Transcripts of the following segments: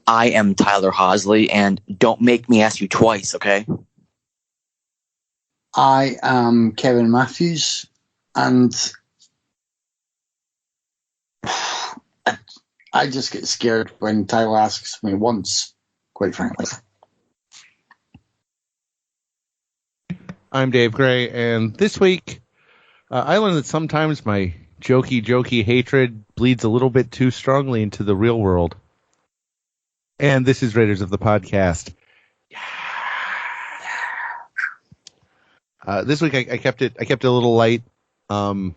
I am Tyler Hosley, and don't make me ask you twice, okay? I am Kevin Matthews, and I just get scared when Tyler asks me once, quite frankly. I'm Dave Gray, and this week I learned that sometimes my jokey hatred bleeds a little bit too strongly into the real world. And this is Raiders of the Podcast. This week I kept it a little light. One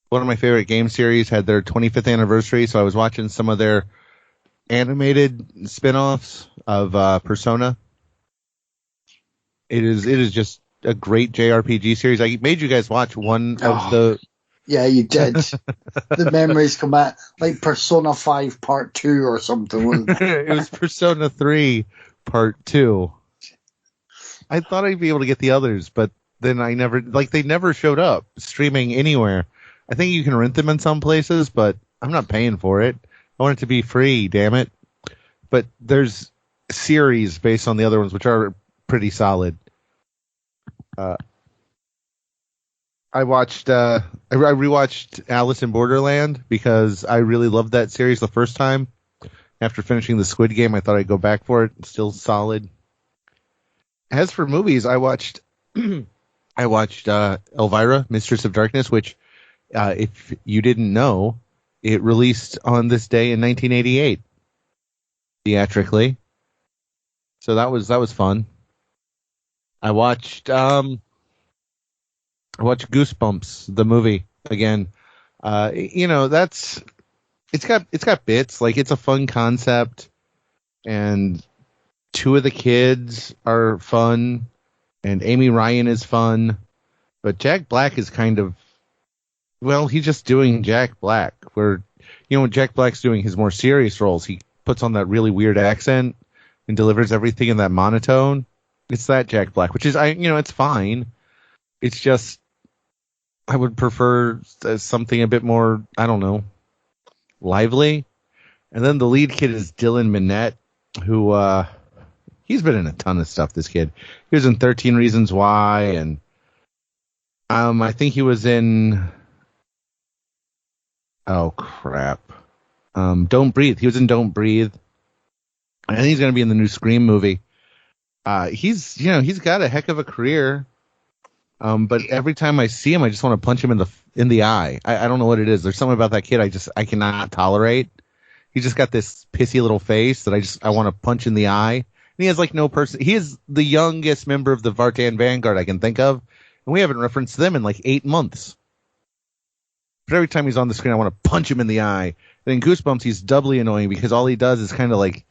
of my favorite game series had their 25th anniversary, so I was watching some of their animated spin-offs of Persona. It is just a great JRPG series. I made you guys watch one of the... Yeah, you did. The memories come back, like Persona 5 Part 2 or something, wasn't it? It was Persona 3 Part 2. I thought I'd be able to get the others, but then they never showed up streaming anywhere. I think you can rent them in some places, but I'm not paying for it. I want it to be free, damn it. But there's series based on the other ones, which are pretty solid. I rewatched Alice in Borderland because I really loved that series the first time. After finishing the Squid Game, I thought I'd go back for it. It's still solid. As for movies, I watched Elvira, Mistress of Darkness, which, if you didn't know, it released on this day in 1988, theatrically. So that was fun. I watched Goosebumps, the movie, again. It's got bits. Like, it's a fun concept, and two of the kids are fun, and Amy Ryan is fun, but Jack Black is kind of, well, he's just doing Jack Black, where, when Jack Black's doing his more serious roles, he puts on that really weird accent and delivers everything in that monotone. It's that Jack Black, which is, it's fine. It's just, I would prefer something a bit more, I don't know, lively. And then the lead kid is Dylan Minnette, who, he's been in a ton of stuff, this kid. He was in 13 Reasons Why, and I think he was in, oh crap, Don't Breathe. He was in Don't Breathe. I think he's going to be in the new Scream movie. He's got a heck of a career. But every time I see him, I just want to punch him in the eye. I don't know what it is. There's something about that kid I cannot tolerate. He's just got this pissy little face that I want to punch in the eye. And he has like no person. He is the youngest member of the Vartan Vanguard I can think of, and we haven't referenced them in like 8 months. But every time he's on the screen, I want to punch him in the eye. And in Goosebumps, he's doubly annoying because all he does is kind of like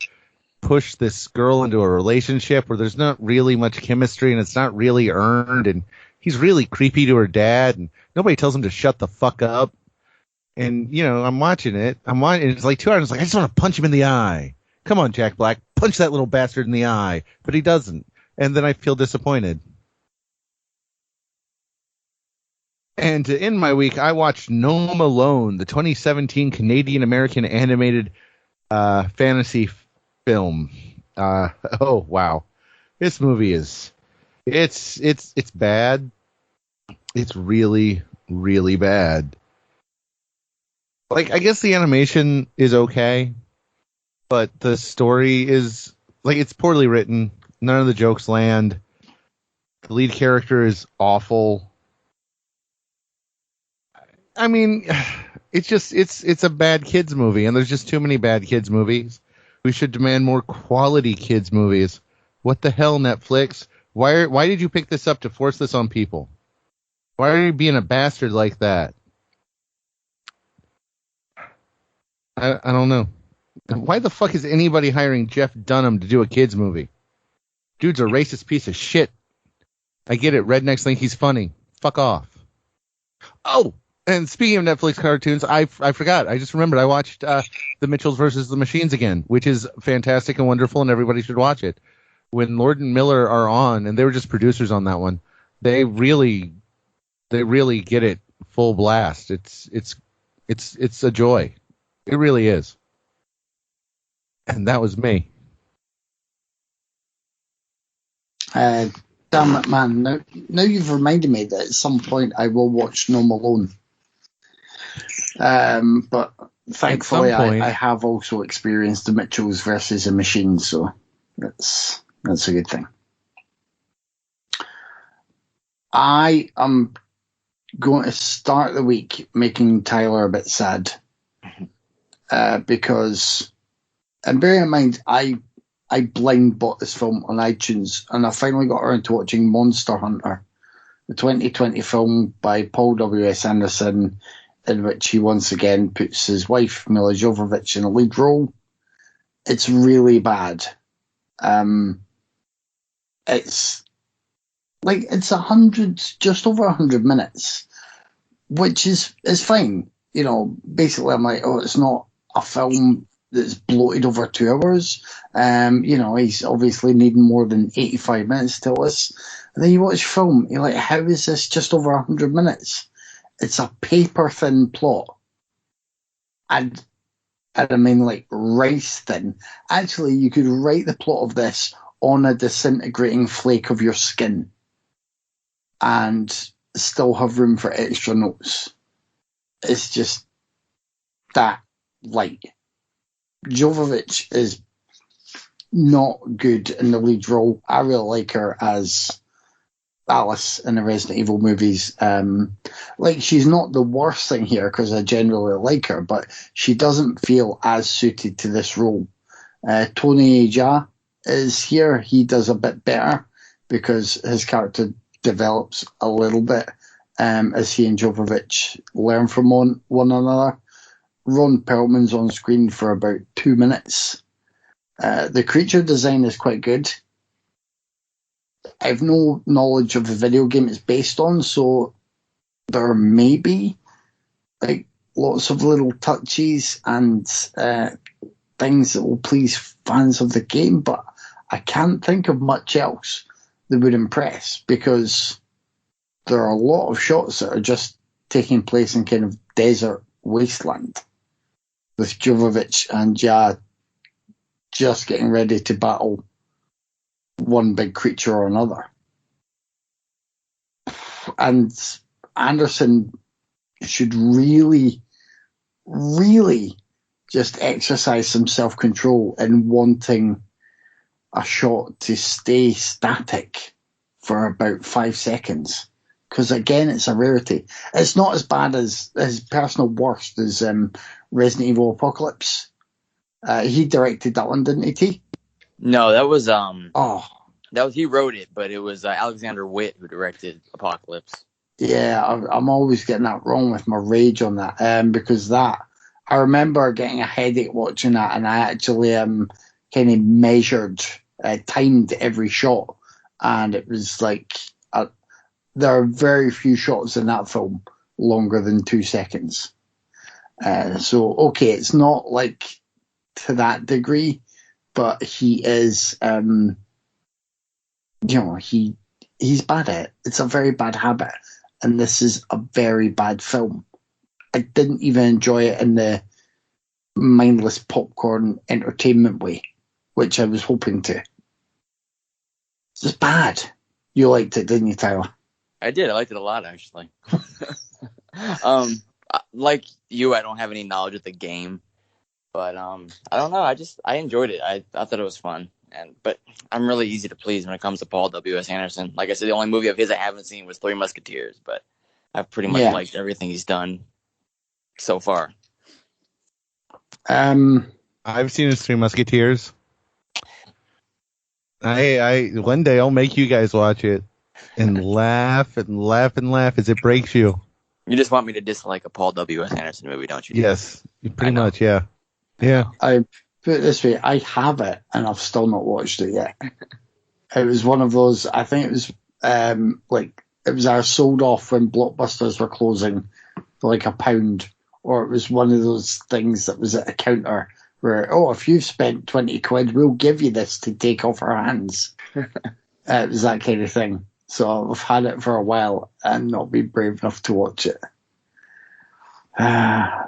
push this girl into a relationship where there's not really much chemistry and it's not really earned, and he's really creepy to her dad, and nobody tells him to shut the fuck up. And, I'm watching it. It's like 2 hours. It's like, I just want to punch him in the eye. Come on, Jack Black. Punch that little bastard in the eye. But he doesn't. And then I feel disappointed. And to end my week, I watched Gnome Alone, the 2017 Canadian-American animated fantasy film. Oh, wow. This movie is... It's bad. It's really, really bad. Like, I guess the animation is okay, but the story is, like, it's poorly written. None of the jokes land. The lead character is awful. I mean, it's a bad kids movie, and there's just too many bad kids movies. We should demand more quality kids movies. What the hell, Netflix? Why did you pick this up to force this on people? Why are you being a bastard like that? I don't know. Why the fuck is anybody hiring Jeff Dunham to do a kids movie? Dude's a racist piece of shit. I get it. Rednecks think he's funny. Fuck off. Oh, and speaking of Netflix cartoons, I forgot. I just remembered. I watched The Mitchells versus the Machines again, which is fantastic and wonderful, and everybody should watch it. When Lord and Miller are on, and they were just producers on that one, they really get it full blast. It's a joy. It really is. And that was me. Damn it, man. Now you've reminded me that at some point I will watch No Malone. But thankfully point- I have also experienced the Mitchells versus the Machines, so that's a good thing. I am going to start the week making Tyler a bit sad. Because, and bearing in mind, I blind bought this film on iTunes, and I finally got around to watching Monster Hunter, the 2020 film by Paul W.S. Anderson, in which he once again puts his wife, Mila Jovovich, in a lead role. It's really bad. It's like, it's just over 100 minutes, which is fine. You know, basically I'm like, oh, it's not a film that's bloated over 2 hours. You know, he's obviously needing more than 85 minutes to tell us. And then you watch film, you're like, how is this just over 100 minutes? It's a paper thin plot. And I mean, like, rice thin. Actually, you could write the plot of this on a disintegrating flake of your skin and still have room for extra notes. It's just that light. Jovovich is not good in the lead role. I really like her as Alice in the Resident Evil movies. Like, she's not the worst thing here because I generally like her, but she doesn't feel as suited to this role. Tony Jaa is here. He does a bit better because his character develops a little bit as he and Jovovich learn from one another. Ron Perlman's on screen for about 2 minutes. The creature design is quite good. I have no knowledge of the video game it's based on, so there may be like lots of little touches and things that will please fans of the game, but I can't think of much else that would impress, because there are a lot of shots that are just taking place in kind of desert wasteland, with Jovovich and Jaa just getting ready to battle one big creature or another. And Anderson should really, really just exercise some self-control in wanting a shot to stay static for about 5 seconds. Because again, it's a rarity. It's not as bad as his personal worst as Resident Evil Apocalypse. He directed that one, didn't he? No, that was he wrote it, but it was Alexander Witt who directed Apocalypse. Yeah, I'm always getting that wrong with my rage on that. Because I remember getting a headache watching that, and I actually kind of measured, timed every shot, and it was like there are very few shots in that film longer than 2 seconds. So okay, it's not like to that degree, but he is, he's bad at it. It's a very bad habit, and this is a very bad film. I didn't even enjoy it in the mindless popcorn entertainment way, which I was hoping to. It's just bad. You liked it, didn't you, Tyler? I did. I liked it a lot, actually. Like you, I don't have any knowledge of the game, but I don't know. I enjoyed it. I thought it was fun, but I'm really easy to please when it comes to Paul W.S. Anderson. Like I said, the only movie of his I haven't seen was Three Musketeers, but I've pretty much liked everything he's done so far. I've seen his Three Musketeers. I one day I'll make you guys watch it and laugh and laugh and laugh as it breaks you. You just want me to dislike a Paul W.S. Anderson movie, don't you? Yes, pretty much, yeah. Yeah. I put it this way, I have it and I've still not watched it yet. It was one of those, I think it was it was either sold off when Blockbusters were closing for like £1, or it was one of those things that was at a counter where, if you've spent 20 quid, we'll give you this to take off our hands. It was that kind of thing. So I've had it for a while and not been brave enough to watch it. I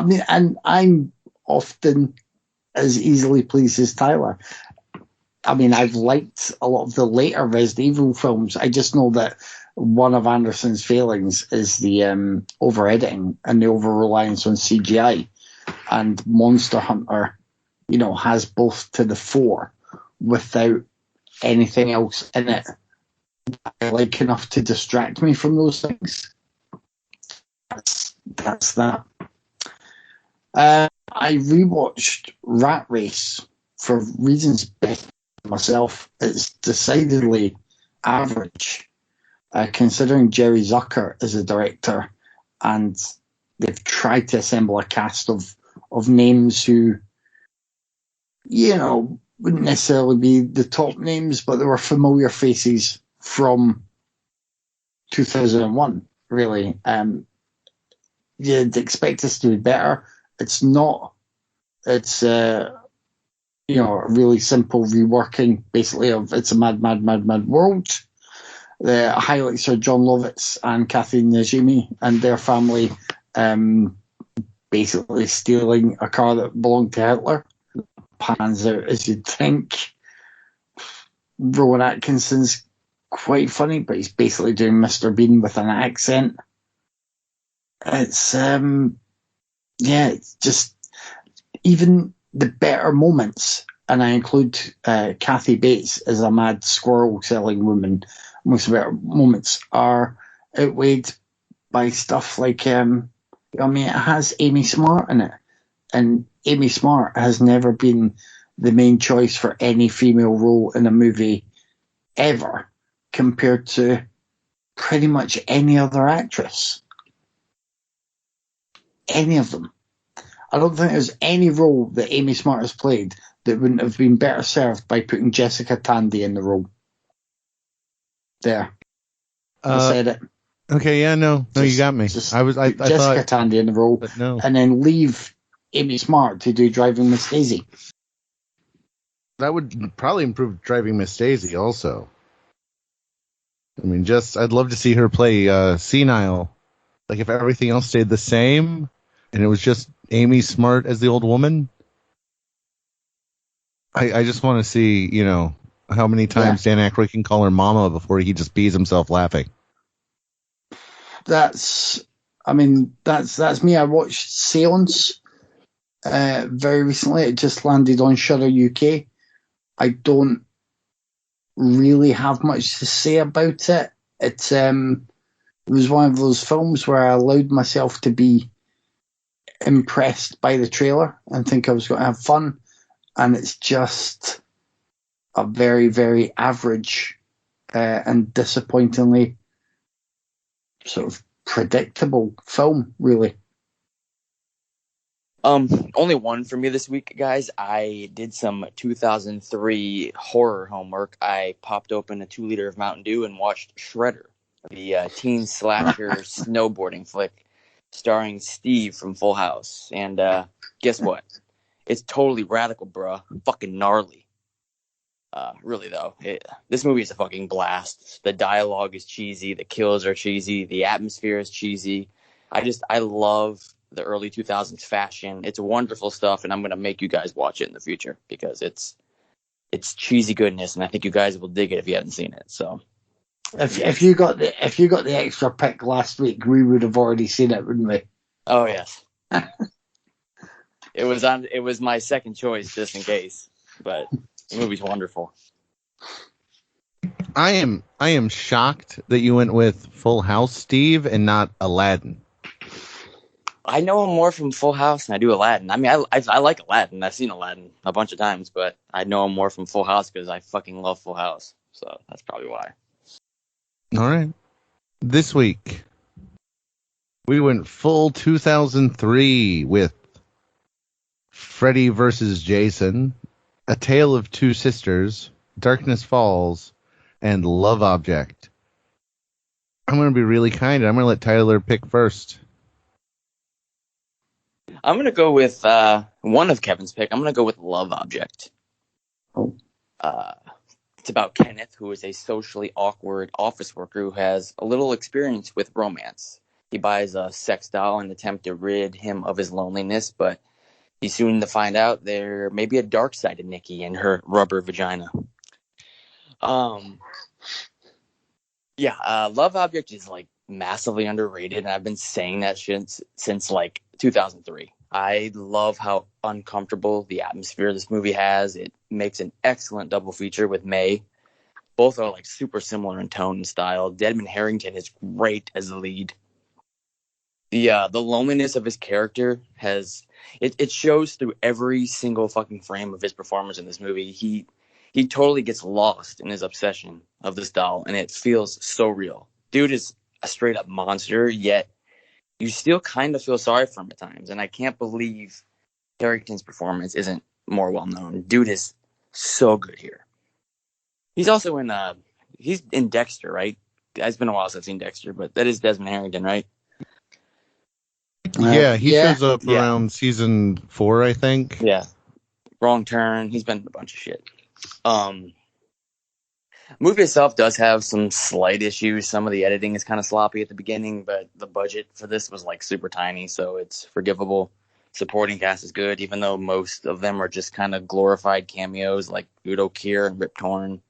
mean, and I'm often as easily pleased as Tyler. I mean, I've liked a lot of the later Resident Evil films. I just know that one of Anderson's failings is the over editing and the over reliance on CGI. And Monster Hunter, has both to the fore without anything else in it I like enough to distract me from those things. That's that. I rewatched Rat Race for reasons best myself. It's decidedly average, considering Jerry Zucker is a director, and they've tried to assemble a cast of names who, wouldn't necessarily be the top names, but they were familiar faces from 2001, really. You'd expect us to be better. It's not. It's a really simple reworking, basically, of It's a Mad, Mad, Mad, Mad World. The highlights are John Lovitz and Kathy Najimy and their family basically stealing a car that belonged to Hitler. Pans out as you'd think. Rowan Atkinson's quite funny, but he's basically doing Mr. Bean with an accent. It's it's just even the better moments, and I include Kathy Bates as a mad squirrel selling woman. Most of the better moments are outweighed by stuff like it has Amy Smart in it, and Amy Smart has never been the main choice for any female role in a movie ever, compared to pretty much any other actress. Any of them. I don't think there's any role that Amy Smart has played that wouldn't have been better served by putting Jessica Tandy in the role. There. I said it. Okay, yeah, no, you got me. I Jessica thought Tandy in the role, but no. And then leave Amy Smart to do Driving Miss Daisy. That would probably improve Driving Miss Daisy also. I mean, I'd love to see her play senile. Like, if everything else stayed the same, and it was just Amy Smart as the old woman. I just want to see, how many times Dan Aykroyd can call her mama before he just pees himself laughing. That's me. I watched Seance very recently. It just landed on Shudder UK. I don't really have much to say about it. It was one of those films where I allowed myself to be impressed by the trailer and think I was going to have fun, and it's just a very, very average and disappointingly sort of predictable film, really. Only one for me this week, guys. I did some 2003 horror homework. I popped open a 2-liter of Mountain Dew and watched Shredder, the teen slasher snowboarding flick starring Steve from Full House. And guess what? It's totally radical, bruh. Fucking gnarly. Really, though. This movie is a fucking blast. The dialogue is cheesy. The kills are cheesy. The atmosphere is cheesy. I love the early 2000s fashion. It's wonderful stuff, and I'm going to make you guys watch it in the future because it's cheesy goodness, and I think you guys will dig it if you haven't seen it. So, if you got the extra pick last week, we would have already seen it, wouldn't we? Oh yes. It was my second choice just in case, but the movie's wonderful. I am shocked that you went with Full House, Steve, and not Aladdin. I know him more from Full House than I do Aladdin. I mean, I like Aladdin. I've seen Aladdin a bunch of times, but I know him more from Full House because I fucking love Full House. So that's probably why. All right. This week, we went full 2003 with Freddy vs. Jason, A Tale of Two Sisters, Darkness Falls, and Love Object. I'm going to be really kind. I'm going to let Tyler pick first. I'm going to go with one of Kevin's pick. I'm going to go with Love Object. Oh. It's about Kenneth, who is a socially awkward office worker who has a little experience with romance. He buys a sex doll in an attempt to rid him of his loneliness, but He's soon to find out there may be a dark side to Nikki and her rubber vagina. Yeah, Love Object is like massively underrated, and I've been saying that shit since like 2003. I love how uncomfortable the atmosphere this movie has. It makes an excellent double feature with May. Both are like super similar in tone and style. Desmond Harrington is great as the lead. The loneliness of his character it shows through every single fucking frame of his performance in this movie. He totally gets lost in his obsession of this doll, and it feels so real. Dude is a straight up monster, yet you still kind of feel sorry for him at times. And I can't believe Harrington's performance isn't more well known. Dude is so good here. He's also he's in Dexter, right? It's been a while since I've seen Dexter, but that is Desmond Harrington, right? Yeah, he yeah. shows up around season 4, I think. Yeah. Wrong Turn. He's been in a bunch of shit. Movie itself does have some slight issues. Some of the editing is kind of sloppy at the beginning, but the budget for this was like super tiny, so it's forgivable. Supporting cast is good, even though most of them are just kind of glorified cameos like Udo Kier and Rip Torn.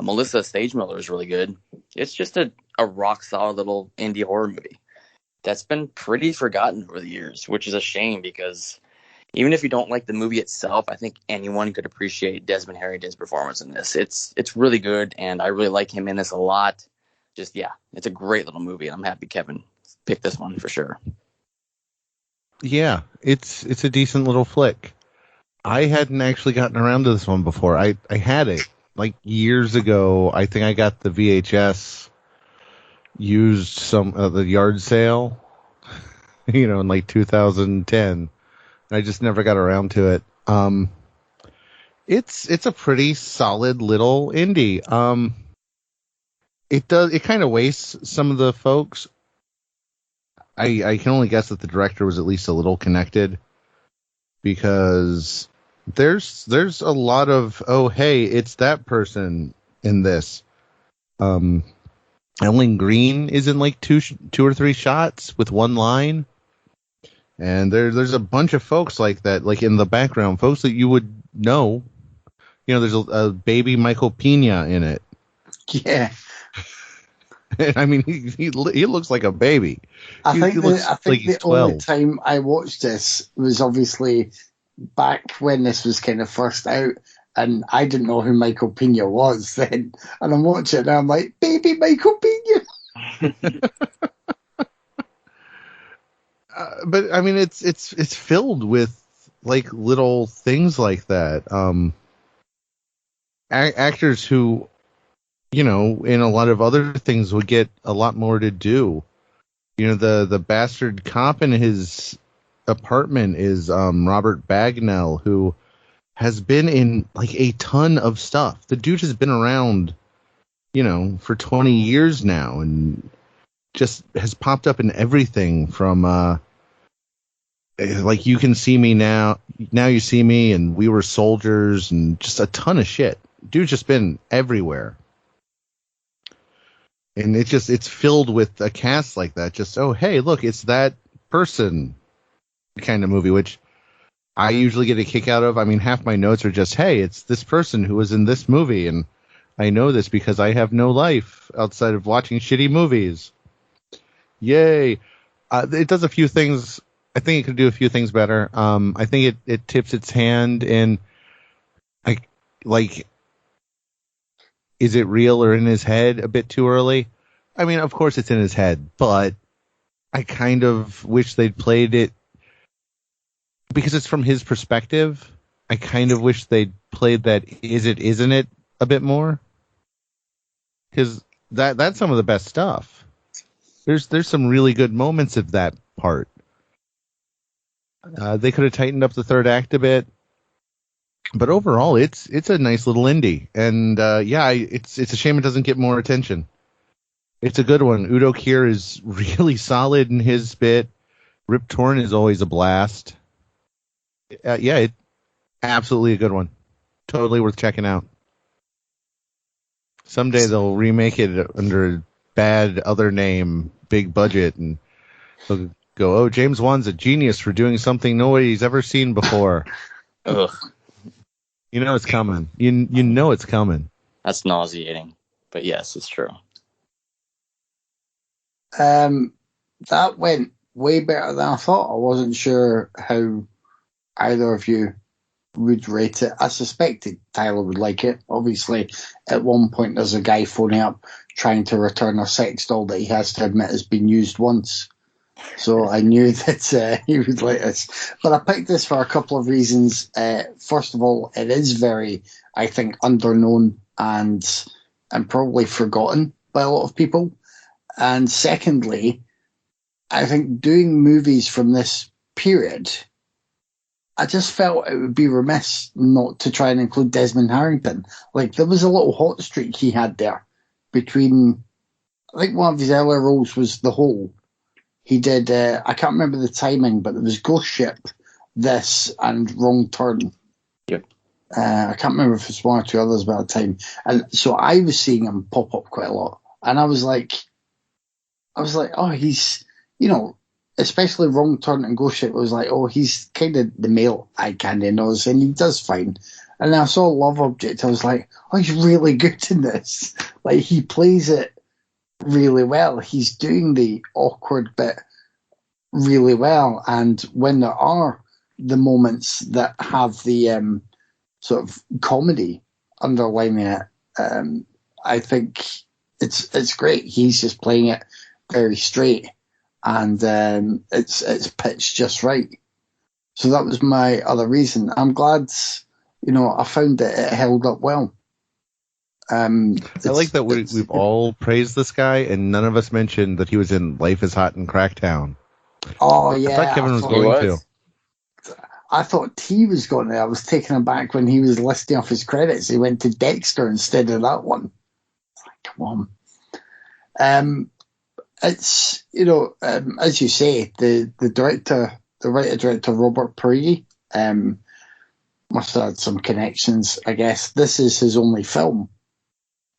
Melissa Stagemiller is really good. It's just a rock solid little indie horror movie that's been pretty forgotten over the years, which is a shame because even if you don't like the movie itself, I think anyone could appreciate Desmond Harrington's performance in this. It's really good, and I really like him in this a lot. Just, yeah, it's a great little movie, and I'm happy Kevin picked this one for sure. Yeah, it's a decent little flick. I hadn't actually gotten around to this one before. I had it like years ago. I think I got the VHS used some the yard sale, in like 2010. I just never got around to it. It's a pretty solid little indie. It kind of wastes some of the folks. I can only guess that the director was at least a little connected, because there's a lot of, oh hey, it's that person in this. Ellen Green is in like two or three shots with one line. And there's a bunch of folks like that, like in the background, folks that you would know. There's a baby Michael Pena in it. Yeah. I mean, he looks like a baby. I think he's the 12. only time I watched this was obviously back when this was kind of first out, and I didn't know who Michael Pena was then. And I'm watching it and I'm like, baby Michael Pena. But I mean, it's filled with like little things like that. Actors who, in a lot of other things would get a lot more to do. The bastard cop in his apartment is Robert Bagnell, who has been in like a ton of stuff. The dude has been around, for 20 years now, and just has popped up in everything from like You Can See Me Now You See Me, and We Were Soldiers, and just a ton of shit. Dude's just been everywhere. And it's filled with a cast like that. Just, oh, hey, look, it's that person kind of movie, which I usually get a kick out of. I mean, half my notes are just, hey, it's this person who was in this movie, and I know this because I have no life outside of watching shitty movies. Yay. It does a few things. I think it could do a few things better. I think it tips its hand in, like, is it real or in his head a bit too early? I mean, of course it's in his head, but I kind of wish they'd played it, because it's from his perspective. I kind of wish they'd played that is it, isn't it a bit more, because that's some of the best stuff. There's some really good moments of that part. They could have tightened up the third act a bit, but overall, it's a nice little indie, and it's a shame it doesn't get more attention. It's a good one. Udo Kier is really solid in his bit. Rip Torn is always a blast. It's absolutely a good one. Totally worth checking out. Someday they'll remake it under a bad other name, big budget, and they'll go, oh, James Wan's a genius for doing something nobody's ever seen before. Ugh, You know it's coming. You know it's coming. that's nauseating. But yes, it's true. That went way better than I thought. I wasn't sure how either of you would rate it. I suspected Tyler would like it. Obviously, at one point there's a guy phoning up trying to return a sex doll that he has to admit has been used once. So I knew that he would like this. But I picked this for a couple of reasons. First of all, it is very, I think, underknown and probably forgotten by a lot of people. And secondly, I think doing movies from this period, I just felt it would be remiss not to try and include Desmond Harrington. Like, there was a little hot streak he had there between, I think one of his earlier roles was The Hole. He did, I can't remember the timing, but there was Ghost Ship, this, and Wrong Turn. Yep. I can't remember if it's one or two others by the time. And so I was seeing him pop up quite a lot. And I was like, oh, he's, you know, especially Wrong Turn and Ghost Ship, it was like, oh, he's kind of the male eye candy nose, and he does fine. And then I saw Love Object, I was like, oh, he's really good in this. Like, he plays it really well. He's doing the awkward bit really well. And when there are the moments that have the sort of comedy underlining it, I think it's great. He's just playing it very straight, and it's pitched just right. So that was my other reason. I'm glad, I found that it held up well. I like that we've all praised this guy, and none of us mentioned that he was in Life is Hot in Cracktown. Oh, yeah. I thought Kevin was going to. I thought T was going to. I was taken aback when he was listing off his credits. He went to Dexter instead of that one. Like, come on. It's, as you say, the writer-director Robert Parigi must have had some connections, I guess. This is his only film.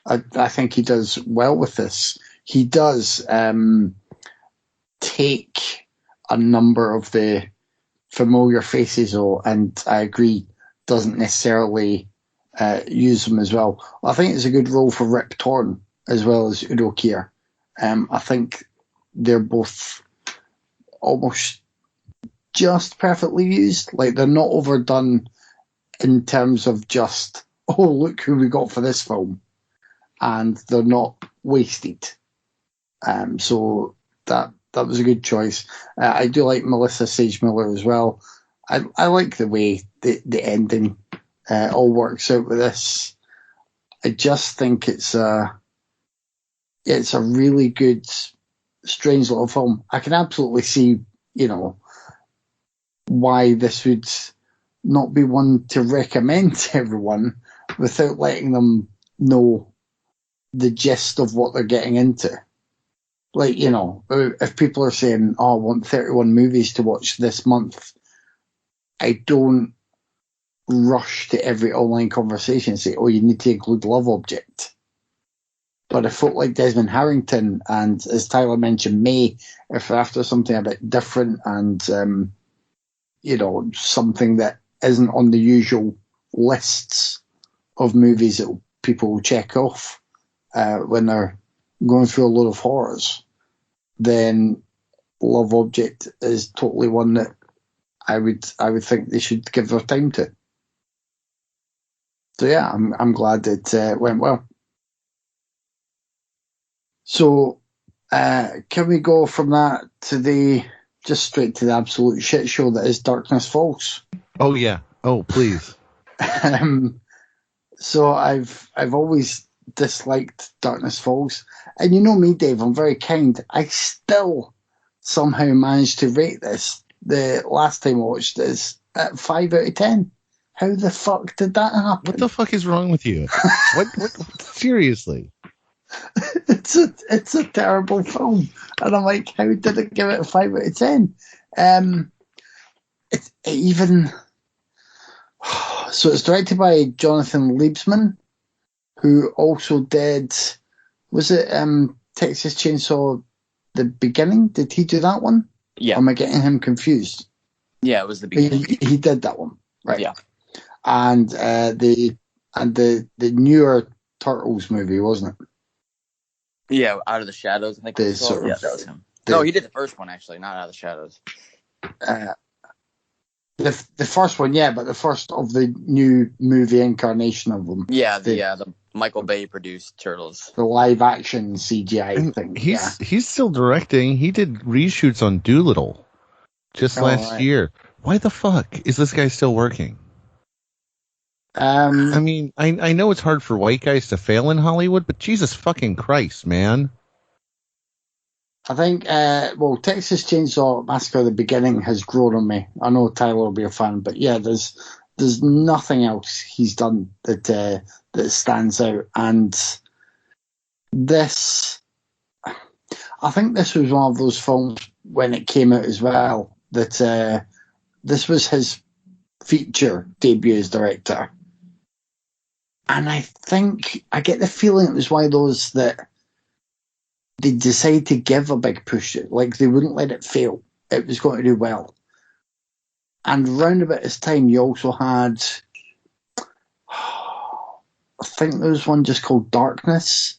I think he does well with this. He does take a number of the familiar faces, and I agree, doesn't necessarily use them as well. I think it's a good role for Rip Torn as well as Udo Kier. I think they're both almost just perfectly used. Like, they're not overdone in terms of just, oh, look who we got for this film. And they're not wasted. So that was a good choice. I do like Melissa Sage Miller as well. I like the way the ending all works out with this. I just think it's a really good, strange little film. I can absolutely see, why this would not be one to recommend to everyone without letting them know the gist of what they're getting into. Like, if people are saying, oh, I want 31 movies to watch this month, I don't rush to every online conversation and say, oh, you need to include Love Object. But if folk like Desmond Harrington and, as Tyler mentioned, May, if they're after something a bit different and, something that isn't on the usual lists of movies that people will check off when they're going through a lot of horrors, then Love Object is totally one that I would think they should give their time to. So yeah, I'm glad it went well. So can we go from that to just straight to the absolute shit show that is Darkness Falls? Oh yeah. Oh please. So I've always disliked Darkness Falls, and you know me, Dave, I'm very kind. I still somehow managed to rate this the last time I watched this at 5 out of 10. How the fuck did that happen? What the fuck is wrong with you? what seriously? It's a terrible film, and I'm like, how did it give it a 5 out of 10? So it's directed by Jonathan Liebsman, who also did, was it Texas Chainsaw The Beginning? Did he do that one? Yeah. Or am I getting him confused? Yeah, it was the beginning. He did that one, right? Yeah. And the newer Turtles movie, wasn't it? Yeah, Out of the Shadows, I think it was called. Yeah, that was him. No, he did the first one, actually, not Out of the Shadows. The first one, yeah, but the first of the new movie incarnation of them. Yeah, the Michael Bay produced Turtles. The live action CGI thing. He's still directing. He did reshoots on Doolittle just last year. Why the fuck is this guy still working? I mean, I know it's hard for white guys to fail in Hollywood, but Jesus fucking Christ, man. I think, Texas Chainsaw Massacre, the beginning has grown on me. I know Tyler will be a fan, but yeah, there's nothing else he's done that stands out. And this, I think this was one of those films when it came out as well that this was his feature debut as director. And I think, I get the feeling it was one of those that they decided to give a big push. Like, they wouldn't let it fail. It was going to do well. And round about this time, you also had, I think there was one just called Darkness,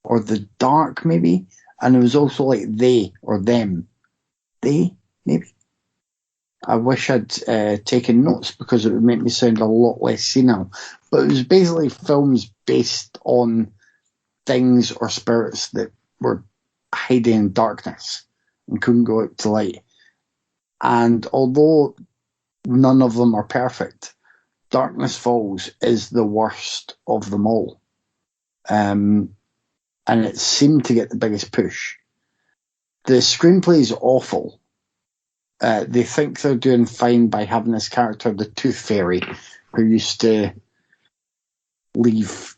or The Dark, maybe. And it was also like They, or Them. They, maybe. I wish I'd taken notes because it would make me sound a lot less senile. But it was basically films based on things or spirits that were hiding in darkness and couldn't go out to light. And although none of them are perfect, Darkness Falls is the worst of them all. And it seemed to get the biggest push. The screenplay is awful. They think they're doing fine by having this character, the Tooth Fairy, who used to leave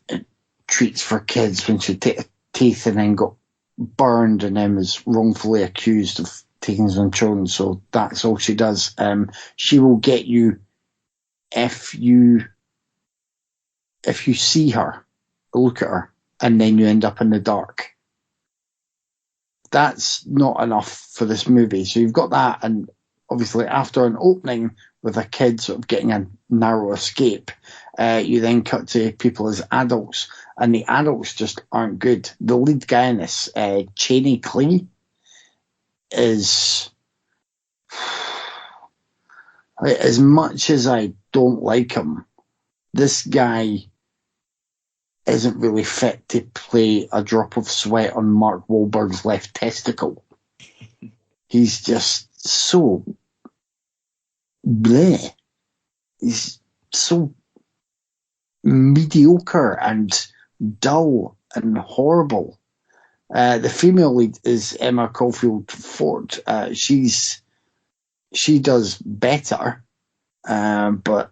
treats for kids when she took teeth and then got burned and then was wrongfully accused of taking his own children. So that's all she does. She will get you if you see her, look at her, and then you end up in the dark. That's not enough for this movie. So you've got that, and obviously after an opening with a kid sort of getting a narrow escape, you then cut to people as adults, and the adults just aren't good. The lead guy in this, Chaney Clee, is, as much as I don't like him, this guy isn't really fit to play a drop of sweat on Mark Wahlberg's left testicle. He's just so bleh. He's so mediocre and dull and horrible. The female lead is Emma Caulfield Ford. She does better, but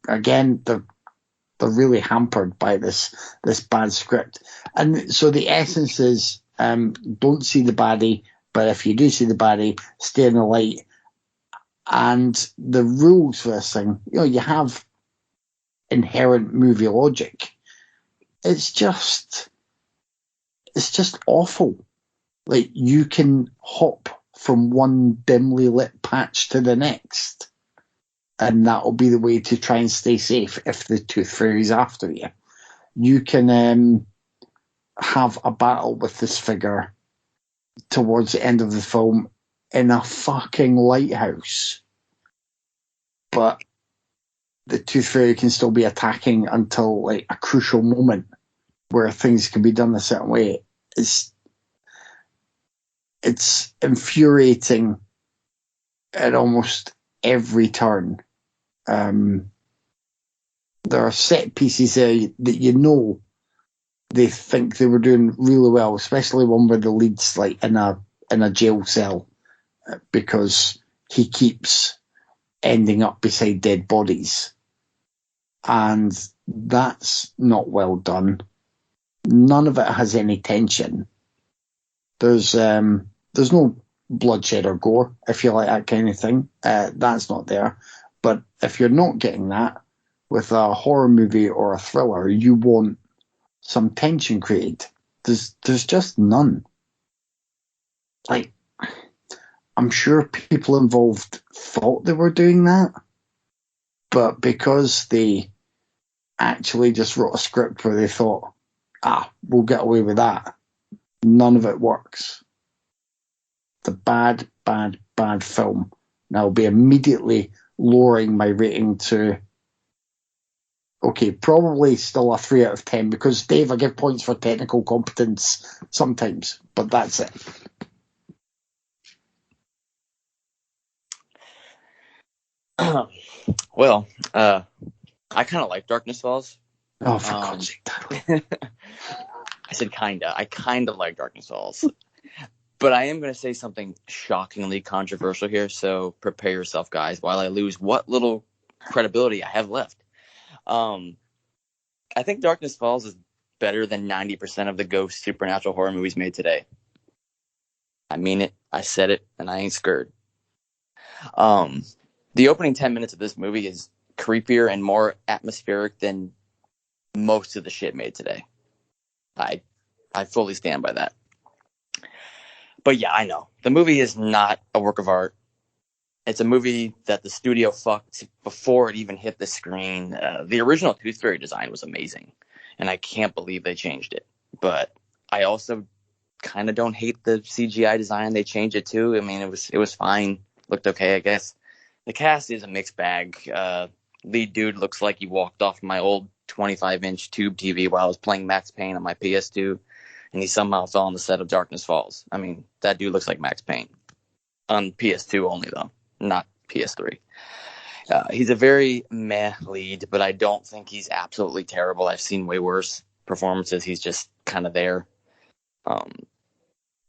again, they're really hampered by this bad script. And so the essence is, don't see the baddie, but if you do see the baddie, stay in the light. And the rules for this thing, you have inherent movie logic. It's just awful. Like, you can hop from one dimly lit patch to the next, and that'll be the way to try and stay safe if the Tooth Fairy's after you. You can have a battle with this figure towards the end of the film in a fucking lighthouse, but the Tooth Fairy can still be attacking until like a crucial moment where things can be done a certain way. It's infuriating at almost every turn. There are set pieces there that they think they were doing really well, especially one where the lead's like in a jail cell because he keeps ending up beside dead bodies, and that's not well done. None of it has any tension. There's no bloodshed or gore, if you like that kind of thing. That's not there. But if you're not getting that with a horror movie or a thriller, you want some tension created. There's just none. like, I'm sure people involved thought they were doing that, but because they actually just wrote a script where they thought, we'll get away with that, none of it works. The bad, bad, bad film. And I'll be immediately lowering my rating to, okay, probably still a 3 out of 10, because, Dave, I give points for technical competence sometimes, but that's it. Well, I kind of like Darkness Falls. Oh, for God's sake, Tyler. I said kinda. I kind of like Darkness Falls. But I am going to say something shockingly controversial here, so prepare yourself, guys, while I lose what little credibility I have left. I think Darkness Falls is better than 90% of the ghost supernatural horror movies made today. I mean it. I said it, and I ain't scared. The opening 10 minutes of this movie is creepier and more atmospheric than most of the shit made today. I fully stand by that. But yeah, I know. The movie is not a work of art. It's a movie that the studio fucked before it even hit the screen. The original Tooth Fairy design was amazing, and I can't believe they changed it. But I also kind of don't hate the CGI design they changed it to. I mean, it was fine. Looked okay, I guess. The cast is a mixed bag. Lead dude looks like he walked off my old 25-inch tube TV while I was playing Max Payne on my PS2, and he somehow fell on the set of Darkness Falls. I mean, that dude looks like Max Payne. On PS2 only, though, not PS3. He's a very meh lead, but I don't think he's absolutely terrible. I've seen way worse performances. He's just kind of there.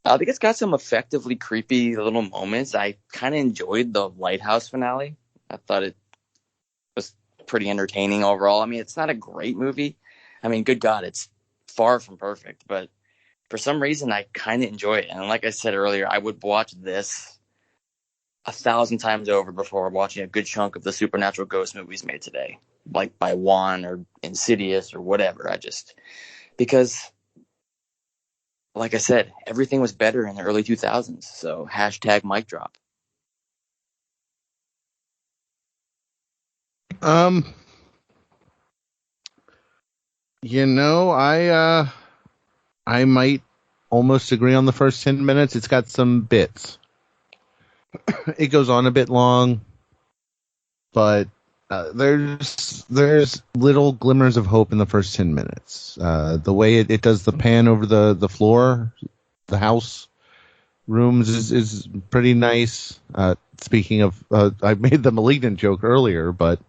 I think it's got some effectively creepy little moments. I kind of enjoyed the lighthouse finale. I thought it was pretty entertaining overall. I mean, it's not a great movie. I mean, good God, it's far from perfect, but for some reason, I kind of enjoy it. And like I said earlier, I would watch this 1,000 times over before watching a good chunk of the supernatural ghost movies made today, like by Wan or Insidious or whatever. Because, like I said, everything was better in the early 2000s. So hashtag mic drop. I might almost agree on the first 10 minutes. It's got some bits. It goes on a bit long, but there's little glimmers of hope in the first 10 minutes. The way it does the pan over the floor, the house rooms is pretty nice. Speaking of, I made the Malignant joke earlier, but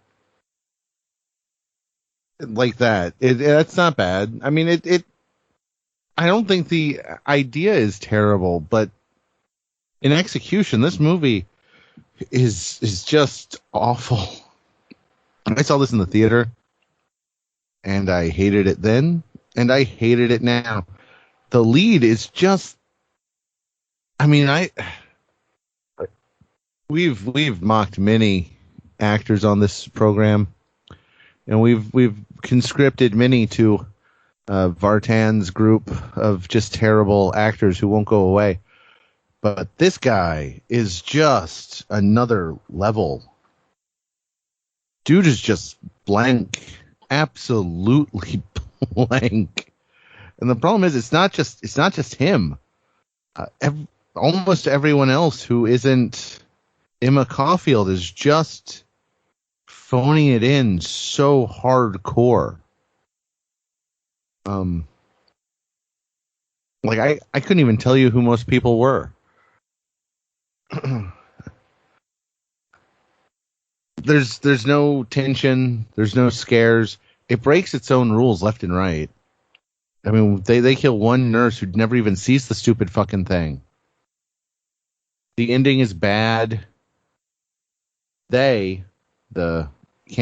like that, that's not bad. I mean, I don't think the idea is terrible, but in execution, this movie is just awful. I saw this in the theater, and I hated it then, and I hated it now. The lead is just, I mean, we've mocked many actors on this program, and we've conscripted many to Vartan's group of just terrible actors who won't go away. But this guy is just another level. Dude is just blank. Absolutely blank. And the problem is, it's not just him. Almost everyone else who isn't Emma Caulfield is just phoning it in so hardcore. Like I couldn't even tell you who most people were. There's no tension, there's no scares. It breaks its own rules left and right. I mean, they kill one nurse who never even sees the stupid fucking thing. The ending is bad. Came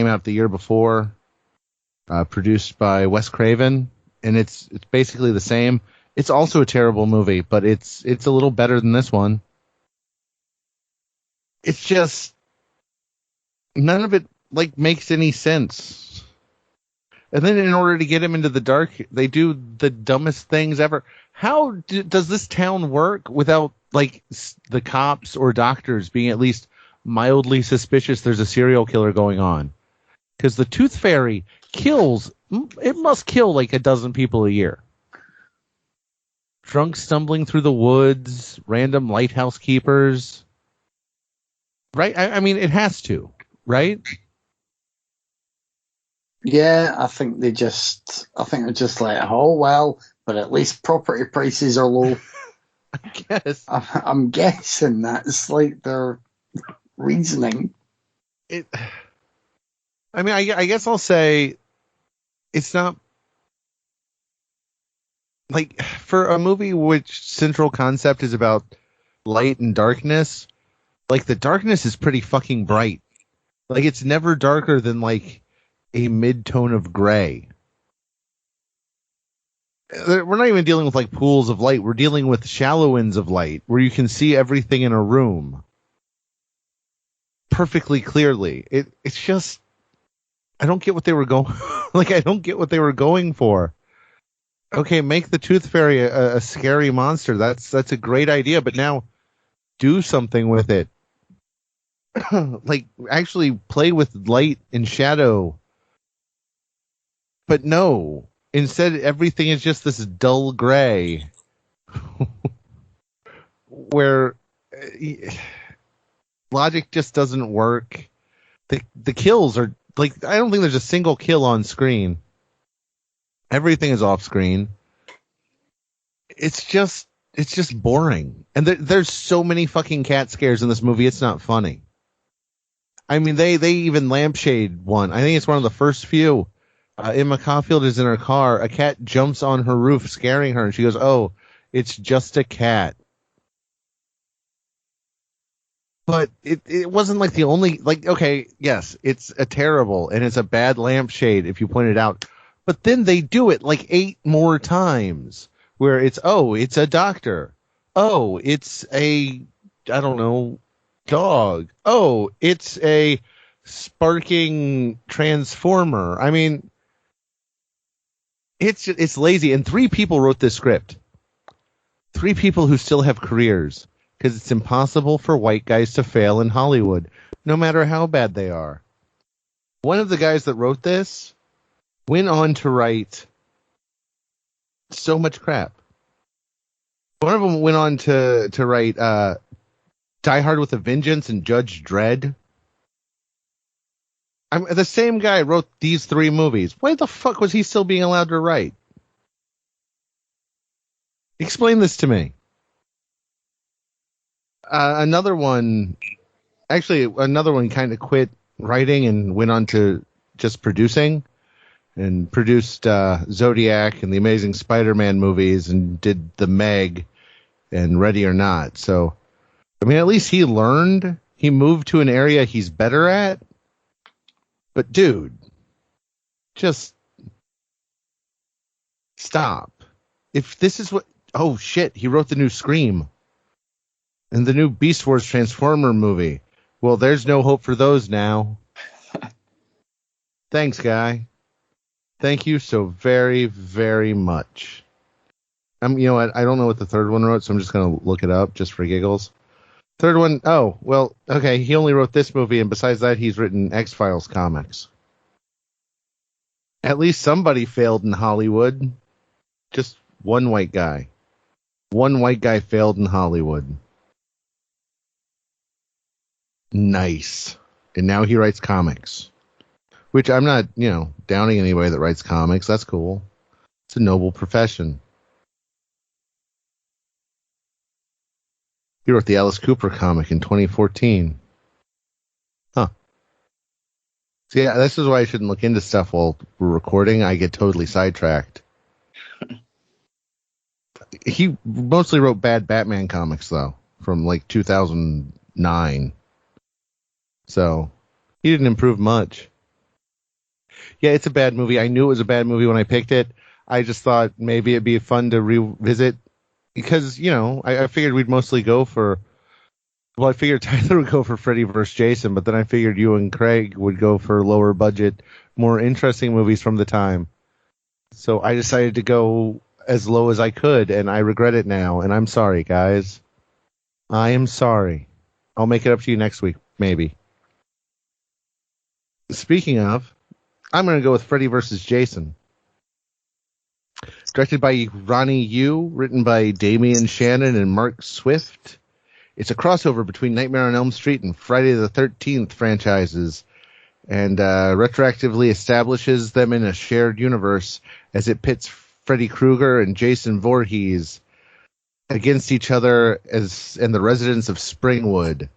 out the year before, produced by Wes Craven, and it's basically the same. It's also a terrible movie, but it's a little better than this one. It's just none of it like makes any sense. And then in order to get him into the dark, they do the dumbest things ever. How does this town work without, like, the cops or doctors being at least mildly suspicious there's a serial killer going on? Because the Tooth Fairy kills, it must kill like a dozen people a year. Drunk stumbling through the woods, random lighthouse keepers. Right? I mean, it has to, right? Yeah, I think they're just like, oh, well, but at least property prices are low. I guess. I'm guessing that's like their reasoning. I mean, I guess I'll say it's not like for a movie which central concept is about light and darkness, like the darkness is pretty fucking bright. Like it's never darker than like a mid-tone of gray. We're not even dealing with like pools of light. We're dealing with shallow ends of light where you can see everything in a room perfectly clearly. It's just, I don't get what they were going like I don't get what they were going for. Okay, make the Tooth Fairy a scary monster. That's a great idea, but now do something with it. Like actually play with light and shadow. But no, instead everything is just this dull gray where logic just doesn't work. The kills are like, I don't think there's a single kill on screen. Everything is off screen. It's just boring. And there's so many fucking cat scares in this movie. It's not funny. I mean, they even lampshade one. I think it's one of the first few. Emma Caulfield is in her car. A cat jumps on her roof, scaring her, and she goes, "Oh, it's just a cat." But it wasn't like the only, like, okay, yes, it's a terrible and it's a bad lampshade if you point it out. But then they do it like 8 more times where it's a doctor. Oh, it's a, I don't know, dog. Oh, it's a sparking transformer. I mean, it's lazy. And 3 people wrote this script. 3 people who still have careers. Because it's impossible for white guys to fail in Hollywood, no matter how bad they are. One of the guys that wrote this went on to write so much crap. One of them went on to write Die Hard with a Vengeance and Judge Dredd. The same guy wrote these 3 movies. Why the fuck was he still being allowed to write? Explain this to me. Another one kind of quit writing and went on to just producing, and produced Zodiac and the Amazing Spider-Man movies and did The Meg and Ready or Not. So, I mean, at least he learned. He moved to an area he's better at. But, dude, just stop. If this is what... Oh, shit, he wrote the new Scream. And the new Beast Wars Transformer movie. Well, there's no hope for those now. Thanks, guy. Thank you so very, very much. You know what? I don't know what the third one wrote, so I'm just going to look it up just for giggles. Third one, oh, well, okay, he only wrote this movie, and besides that, he's written X-Files comics. At least somebody failed in Hollywood. Just one white guy. One white guy failed in Hollywood. Nice. And now he writes comics. Which I'm not, downing anybody that writes comics. That's cool. It's a noble profession. He wrote the Alice Cooper comic in 2014. Huh. So yeah, this is why I shouldn't look into stuff while we're recording. I get totally sidetracked. He mostly wrote bad Batman comics, though, from like 2009. So he didn't improve much. Yeah, it's a bad movie. I knew it was a bad movie when I picked it. I just thought maybe it'd be fun to revisit because, I figured we'd mostly go for Well, I figured Tyler would go for Freddy vs. Jason, but then I figured you and Craig would go for lower budget, more interesting movies from the time. So I decided to go as low as I could, and I regret it now, and I'm sorry, guys. I am sorry. I'll make it up to you next week, maybe. Speaking of, I'm going to go with Freddy vs. Jason. Directed by Ronnie Yu, written by Damian Shannon and Mark Swift. It's a crossover between Nightmare on Elm Street and Friday the 13th franchises, and retroactively establishes them in a shared universe as it pits Freddy Krueger and Jason Voorhees against each other and the residents of Springwood.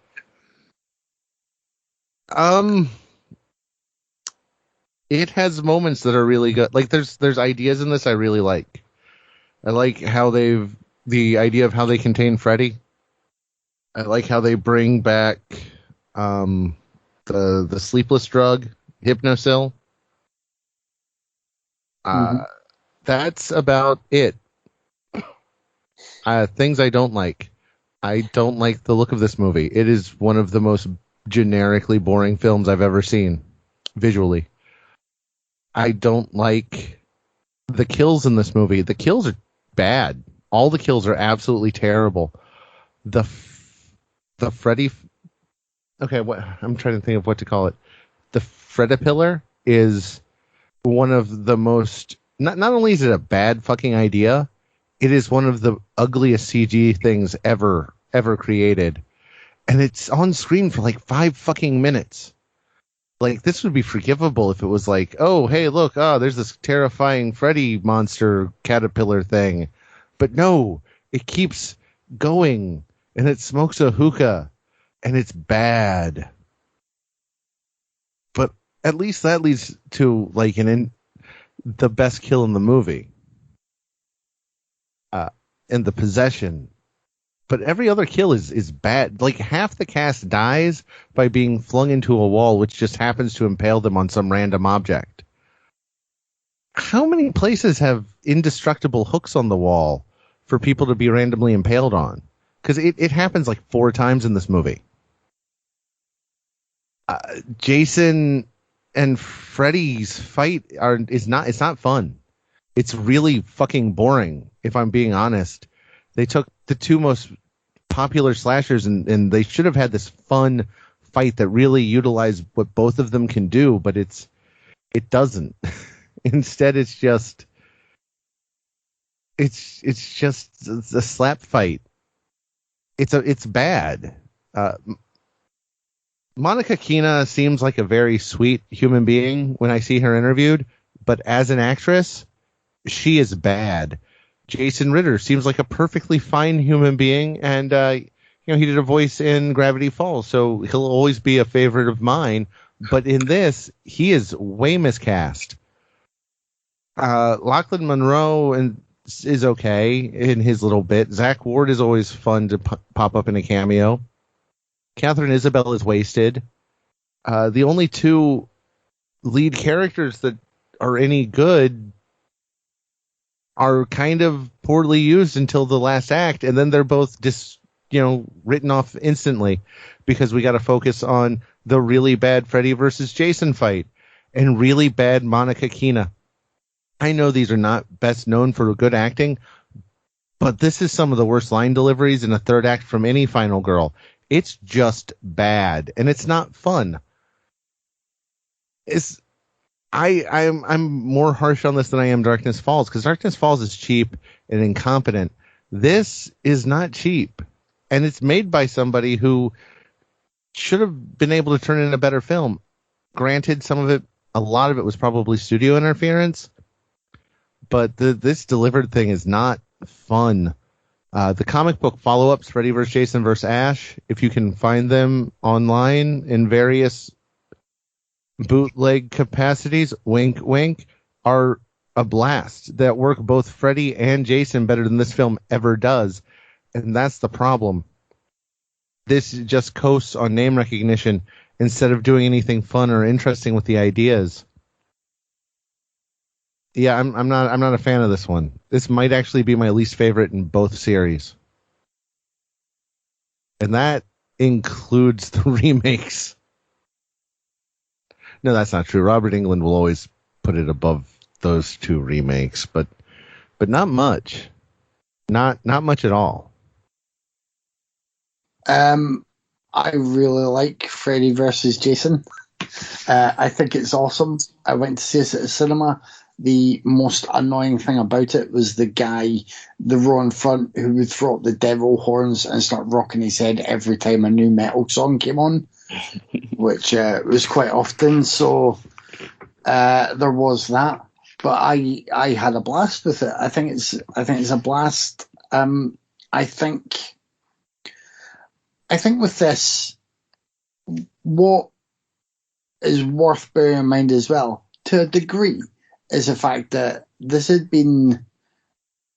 It has moments that are really good. Like there's ideas in this I really like. I like how the idea of how they contain Freddy. I like how they bring back the sleepless drug, Hypnosil. That's about it. Things I don't like. I don't like the look of this movie. It is one of the most generically boring films I've ever seen, visually. I don't like the kills in this movie. The kills are bad. All the kills are absolutely terrible. The Freddy... Okay, I'm trying to think of what to call it. The Fredapillar is one of the most... Not only is it a bad fucking idea, it is one of the ugliest CG things ever created. And it's on screen for like 5 fucking minutes. Like, this would be forgivable if it was like, oh, hey, look, there's this terrifying Freddy monster caterpillar thing. But no, it keeps going, and it smokes a hookah, and it's bad. But at least that leads to, like, the best kill in the movie. And the possession. But every other kill is bad. Like, half the cast dies by being flung into a wall, which just happens to impale them on some random object. How many places have indestructible hooks on the wall for people to be randomly impaled on? Because it happens like 4 times in this movie. Jason and Freddy's fight it's not fun. It's really fucking boring, if I'm being honest. They took the 2 most popular slashers and they should have had this fun fight that really utilized what both of them can do, but it doesn't. Instead, it's just a slap fight. It's bad. Monica Keena seems like a very sweet human being when I see her interviewed, but as an actress, she is bad. Jason Ritter seems like a perfectly fine human being, and he did a voice in Gravity Falls, so he'll always be a favorite of mine. But in this, he is way miscast. Lachlan Monroe is okay in his little bit. Zach Ward is always fun to pop up in a cameo. Catherine Isabel is wasted. The only 2 lead characters that are any good are kind of poorly used until the last act, and then they're both written off instantly because we got to focus on the really bad Freddy versus Jason fight and really bad Monica Keena. I know these are not best known for good acting, but this is some of the worst line deliveries in a third act from any Final Girl. It's just bad, and it's not fun. I'm more harsh on this than I am Darkness Falls, because Darkness Falls is cheap and incompetent. This is not cheap, and it's made by somebody who should have been able to turn in a better film. Granted, a lot of it was probably studio interference, but this delivered thing is not fun. The comic book follow-ups, Freddy vs. Jason vs. Ash, if you can find them online in various bootleg capacities, wink wink, are a blast that work both Freddy and Jason better than this film ever does, and that's the problem. This just coasts on name recognition instead of doing anything fun or interesting with the ideas. Yeah, I'm not a fan of this one. This might actually be my least favorite in both series. And that includes the remakes. No, that's not true. Robert Englund will always put it above those two remakes, but not much. Not much at all. I really like Freddy versus Jason. I think it's awesome. I went to see it at the cinema. The most annoying thing about it was the guy, the row in front, who would throw up the devil horns and start rocking his head every time a new metal song came on, which was quite often. So there was that. But I had a blast with it. I think it's a blast. I think with this, what is worth bearing in mind as well, to a degree, is the fact that this had been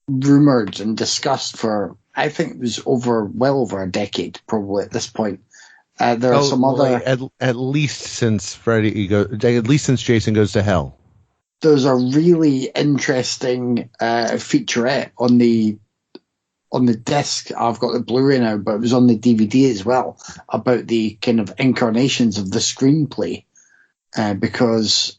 rumoured and discussed for, I think it was well over a decade, probably at this point. There are some other... At least since Jason Goes to Hell. There's a really interesting featurette on the disc. I've got the Blu-ray now, but it was on the DVD as well, about the kind of incarnations of the screenplay. Because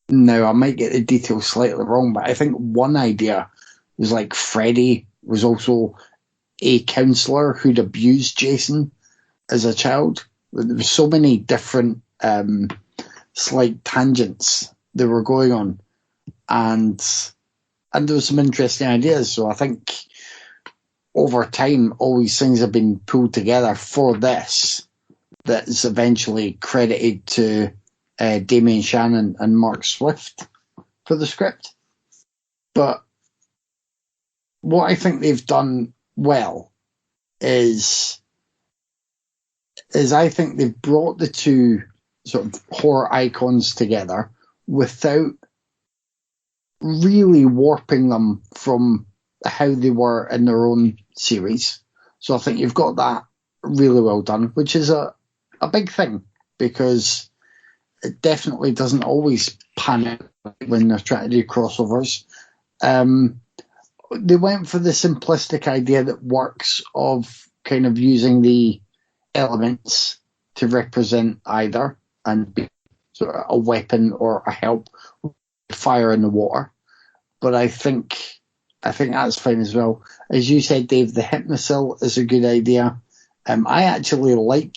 now I might get the details slightly wrong, but I think one idea was like Freddy was also a counsellor who'd abused Jason as a child. There were so many different slight tangents they were going on, and there was some interesting ideas. So I think over time, all these things have been pulled together for this. That's eventually credited to Damien Shannon and Mark Swift for the script. But what I think they've done well is I think they've brought the two sort of horror icons together without really warping them from how they were in their own series. So I think you've got that really well done, which is a big thing, because it definitely doesn't always pan out when they're trying to do crossovers. They went for the simplistic idea that works of kind of using the elements to represent either and be sort of a weapon or a help, fire in the water. But I think that's fine as well. As you said, Dave, the Hypnosil is a good idea. I actually like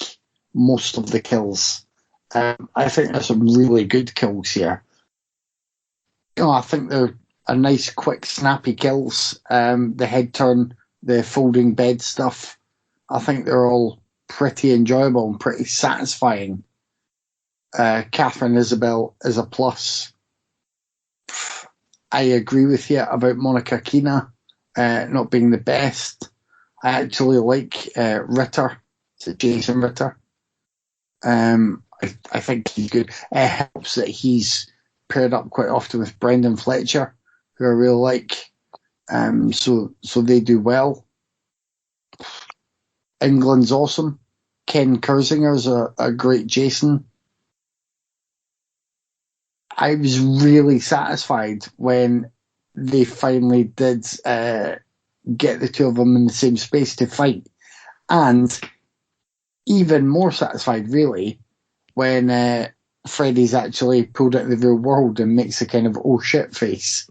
most of the kills. I think there's some really good kills here. I think they're a nice, quick, snappy kills. The head turn, the folding bed stuff, I think they're all pretty enjoyable and pretty satisfying. Catherine Isabel is a plus. I agree with you about Monica Keena not being the best. I actually like Ritter. Is it Jason Ritter? I think he's good. It helps that he's paired up quite often with Brendan Fletcher, who I really like. So they do well. England's awesome. Ken Kersinger's a great Jason. I was really satisfied when they finally did get the two of them in the same space to fight. And even more satisfied, really, when Freddy's actually pulled out of the real world and makes a kind of oh shit face.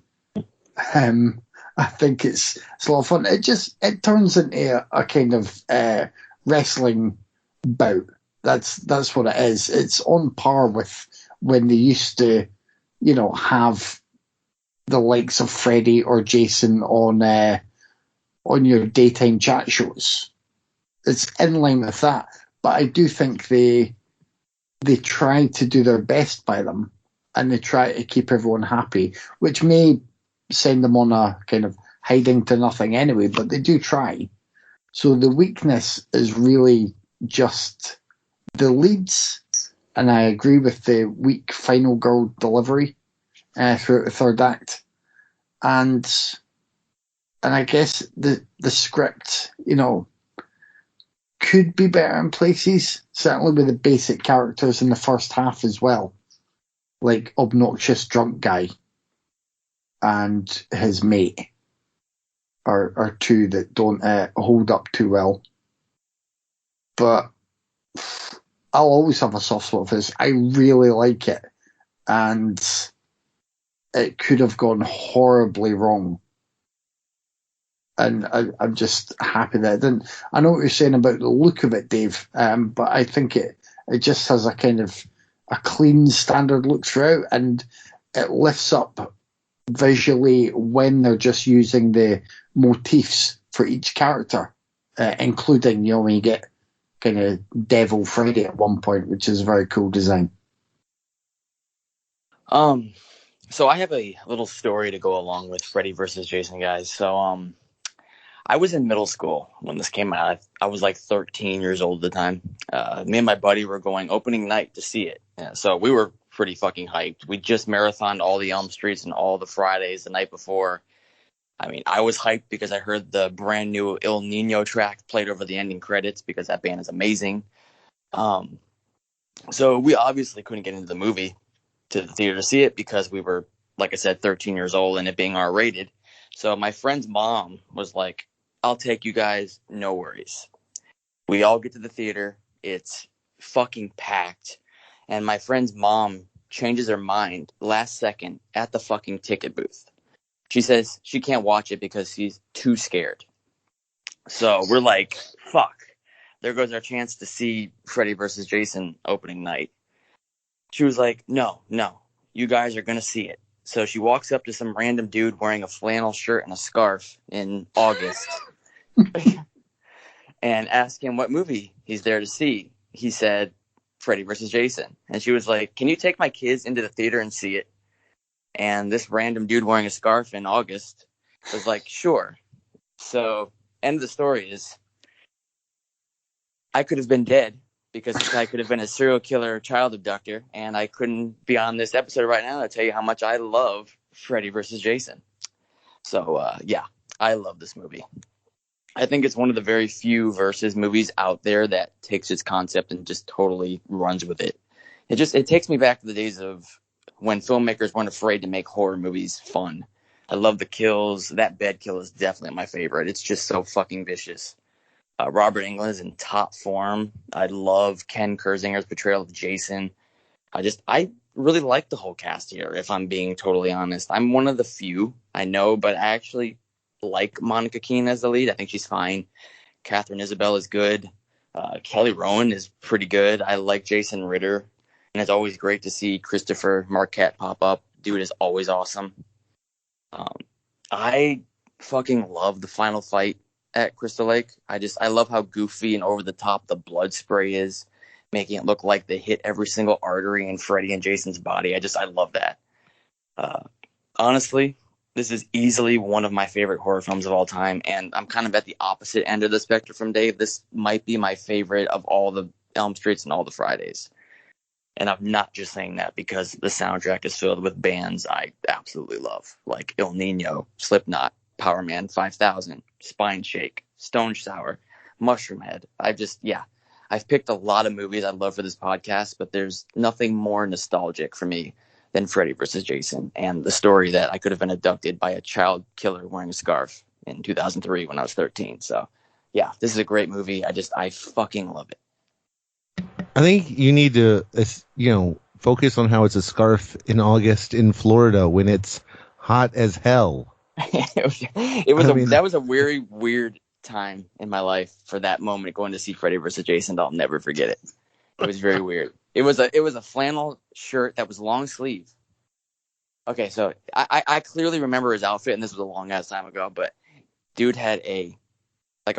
I think it's a lot of fun. It turns into a kind of wrestling bout. That's what it is. It's on par with when they used to, have the likes of Freddy or Jason on your daytime chat shows. It's in line with that. But I do think they try to do their best by them, and they try to keep everyone happy, which may send them on a kind of hiding to nothing anyway, but they do try. So the weakness is really just the leads, and I agree with the weak final girl delivery throughout the third act. And I guess the script, could be better in places, certainly with the basic characters in the first half as well, like obnoxious drunk guy and his mate are two that don't hold up too well. but I'll always have a soft spot for this. I really like it, and it could have gone horribly wrong. And I'm just happy that it didn't. I know what you're saying about the look of it, Dave, but I think it just has a kind of a clean standard look throughout, and it lifts up visually when they're just using the motifs for each character, including, when you get kind of Devil Freddy at one point, which is a very cool design. So I have a little story to go along with Freddy versus Jason, guys. So I was in middle school when this came out. I was like 13 years old at the time. Me and my buddy were going opening night to see it. Yeah, so we were pretty fucking hyped. We just marathoned all the Elm Streets and all the Fridays the night before. I mean, I was hyped because I heard the brand new Il Nino track played over the ending credits because that band is amazing. So we obviously couldn't get into the movie to the theater to see it because we were, like I said, 13 years old and it being R-rated. So my friend's mom was like, I'll take you guys, no worries. We all get to the theater. It's fucking packed. And my friend's mom changes her mind last second at the fucking ticket booth. She says she can't watch it because she's too scared. So we're like, fuck. There goes our chance to see Freddy vs. Jason opening night. She was like, no, you guys are going to see it. So she walks up to some random dude wearing a flannel shirt and a scarf in August and asked him what movie he's there to see. He said, Freddy vs. Jason. And she was like, can you take my kids into the theater and see it? And this random dude wearing a scarf in August was like, sure. So, end of the story is, I could have been dead because this guy could have been a serial killer child abductor, and I couldn't be on this episode right now to tell you how much I love Freddy vs. Jason. So, yeah, I love this movie. I think it's one of the very few versus movies out there that takes its concept and just totally runs with it. It takes me back to the days of when filmmakers weren't afraid to make horror movies fun. I love the kills. That bed kill is definitely my favorite. It's just so fucking vicious. Robert Englund is in top form. I love Ken Kersinger's portrayal of Jason. I really like the whole cast here, if I'm being totally honest. I'm one of the few, I know, but I actually like Monica Keene as the lead. I think she's fine. Catherine Isabelle is good. Kelly Rowan is pretty good. I like Jason Ritter. And it's always great to see Christopher Marquette pop up. Dude is always awesome. I fucking love the final fight at Crystal Lake. I love how goofy and over the top the blood spray is, making it look like they hit every single artery in Freddy and Jason's body. I love that. Honestly, this is easily one of my favorite horror films of all time, and I'm kind of at the opposite end of the spectrum from Dave. This might be my favorite of all the Elm Streets and all the Fridays. And I'm not just saying that because the soundtrack is filled with bands I absolutely love, like Il Nino, Slipknot, Power Man 5000, Spine Shake, Stone Sour, Mushroomhead. I've picked a lot of movies I love for this podcast, but there's nothing more nostalgic for me than Freddy vs. Jason and the story that I could have been abducted by a child killer wearing a scarf in 2003 when I was 13. So, yeah, this is a great movie. I fucking love it. I think you need to, focus on how it's a scarf in August in Florida when it's hot as hell. That was a very weird time in my life for that moment going to see Freddy vs. Jason. I'll never forget it. It was very weird. It was a flannel shirt that was long sleeve. Okay, so I clearly remember his outfit, and this was a long ass time ago, but dude had a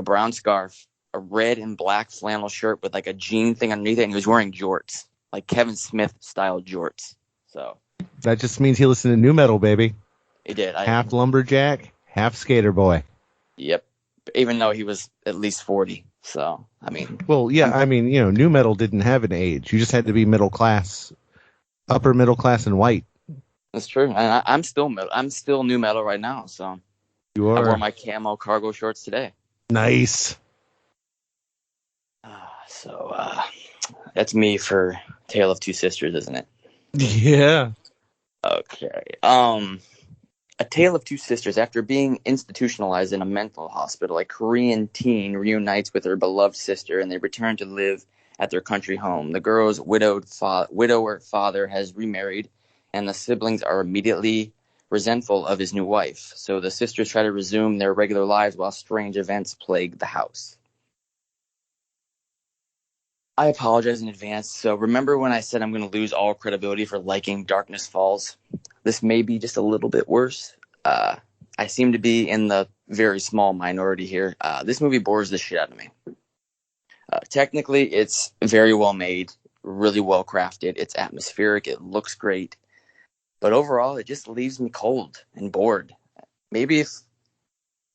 brown scarf, a red and black flannel shirt with like a jean thing underneath it, and he was wearing jorts, like Kevin Smith style jorts. So that just means he listened to new metal, baby. He did. Half lumberjack, half skater boy. Yep. Even though he was at least 40. So, I mean. Well, yeah, new metal didn't have an age. You just had to be middle class, upper middle class and white. That's true. And I'm still new metal right now. So you are. I wore my camo cargo shorts today. Nice. That's me for Tale of Two Sisters, isn't it? Yeah. Okay. A Tale of Two Sisters. After being institutionalized in a mental hospital, a Korean teen reunites with her beloved sister, and they return to live at their country home. The girl's widower father has remarried, and the siblings are immediately resentful of his new wife. So the sisters try to resume their regular lives while strange events plague the house. I apologize in advance. So remember when I said I'm going to lose all credibility for liking Darkness Falls? This may be just a little bit worse. I seem to be in the very small minority here. This movie bores the shit out of me. Technically, it's very well made, really well crafted. It's atmospheric. It looks great. But overall, it just leaves me cold and bored. Maybe if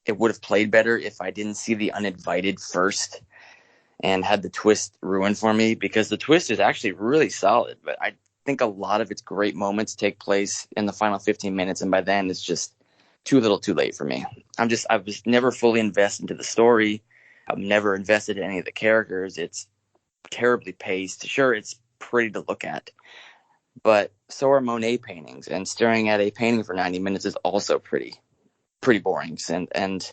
it would have played better if I didn't see the uninvited first and had the twist ruined for me, because the twist is actually really solid, but I think a lot of its great moments take place in the final 15 minutes, and by then it's just too little too late for me. I was never fully invested into the story. I'm never invested in any of the characters. It's terribly paced. Sure, it's pretty to look at, but so are Monet paintings, and staring at a painting for 90 minutes is also pretty boring. And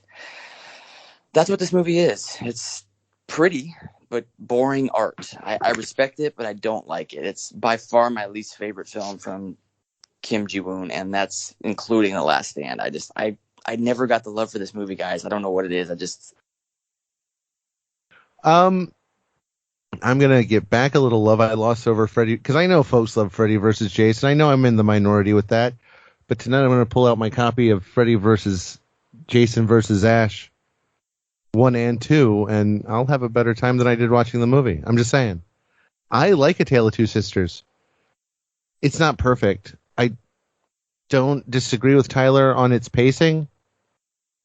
that's what this movie is. It's pretty, but boring art. I respect it, but I don't like it. It's by far my least favorite film from Kim Ji-woon, and that's including The Last Stand. I never got the love for this movie, guys. I don't know what it is. I'm gonna get back a little love I lost over Freddy, because I know folks love Freddy versus Jason. I know I'm in the minority with that, but tonight I'm gonna pull out my copy of Freddy versus Jason versus Ash 1 and 2, and I'll have a better time than I did watching the movie. I'm just saying. I like A Tale of Two Sisters. It's not perfect. I don't disagree with Tyler on its pacing.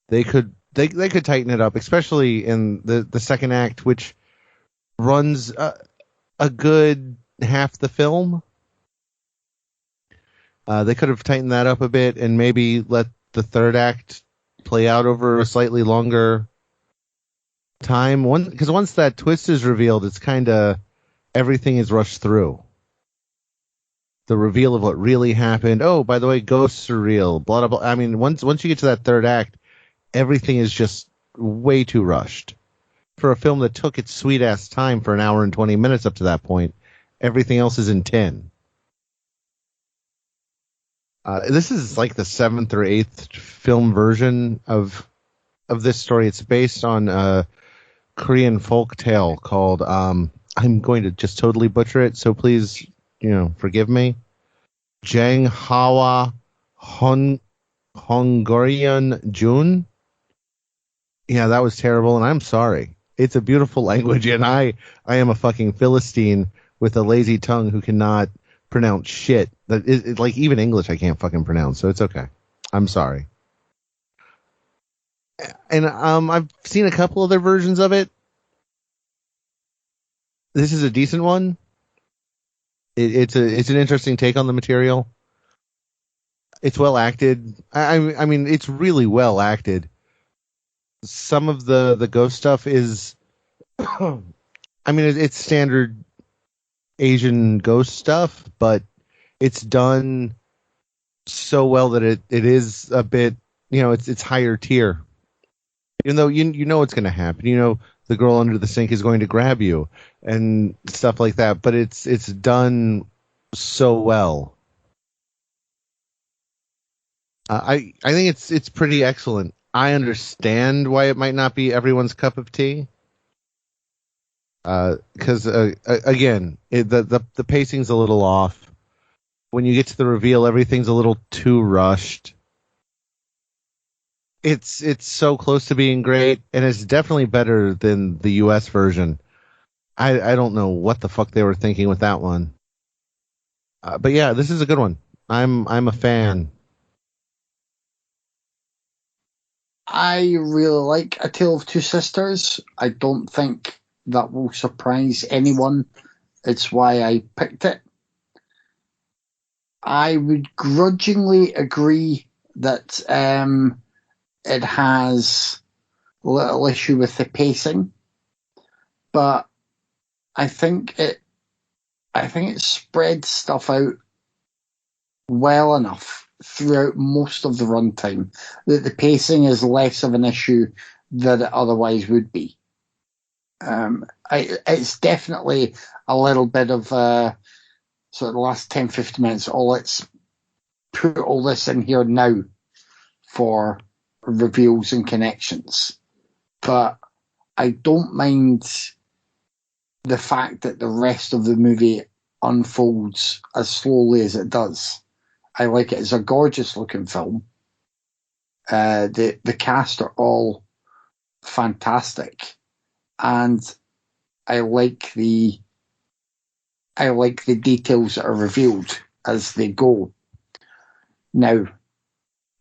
They could tighten it up, especially in the second act, which runs a good half the film. They could have tightened that up a bit and maybe let the third act play out over a slightly longer time. Because once that twist is revealed, it's kind of everything is rushed through. The reveal of what really happened. Oh, by the way, ghosts are real. Blah blah blah. I mean, once you get to that third act, everything is just way too rushed. For a film that took its sweet ass time for an hour and 20 minutes up to that point, everything else is in 10. This is like the 7th or 8th film version of this story. It's based on a Korean folk tale called, I'm going to just totally butcher it, so please, forgive me. Janghawa Hungarian Jun. Yeah, that was terrible, and I'm sorry. It's a beautiful language, and I am a fucking Philistine with a lazy tongue who cannot pronounce shit. That is, like, even English I can't fucking pronounce, so it's okay. I'm sorry. And I've seen a couple other versions of it. This is a decent one. It's an interesting take on the material. It's well acted. I mean, it's really well acted. Some of the ghost stuff is, I mean, it's standard Asian ghost stuff, but it's done so well that it is a bit, it's higher tier. Even though you know what's going to happen, the girl under the sink is going to grab you and stuff like that, but it's done so well. I think it's pretty excellent. I understand why it might not be everyone's cup of tea. Because again, the pacing's a little off. When you get to the reveal, everything's a little too rushed. It's so close to being great, and it's definitely better than the US version. I don't know what the fuck they were thinking with that one. But yeah, this is a good one. I'm a fan. I really like A Tale of Two Sisters. I don't think that will surprise anyone. It's why I picked it. I would grudgingly agree that it has a little issue with the pacing, but I think it spreads stuff out well enough throughout most of the runtime. That the pacing is less of an issue than it otherwise would be. It's definitely a little bit of sort of the last 10, 15 minutes. Let's put all this in here now for reveals and connections. But I don't mind the fact that the rest of the movie unfolds as slowly as it does. I like it. It's a gorgeous looking film. The cast are all fantastic, and I like the details that are revealed as they go. Now,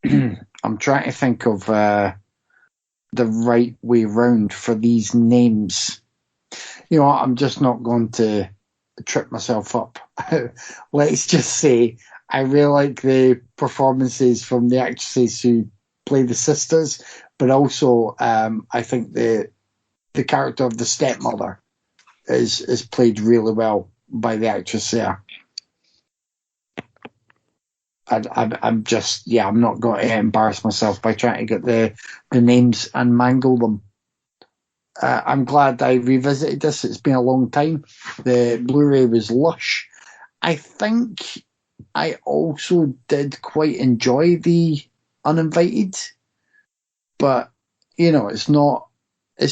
I'm trying to think of the right way round for these names. You know what? I'm just not going to trip myself up. Let's just say I really like the performances from the actresses who play the sisters, but also I think the character of the stepmother is played really well by the actress there. I'm not going to embarrass myself by trying to get the names and mangle them. I'm glad I revisited this. It's been a long time. The Blu-ray was lush. I think I also did quite enjoy the Uninvited, but it's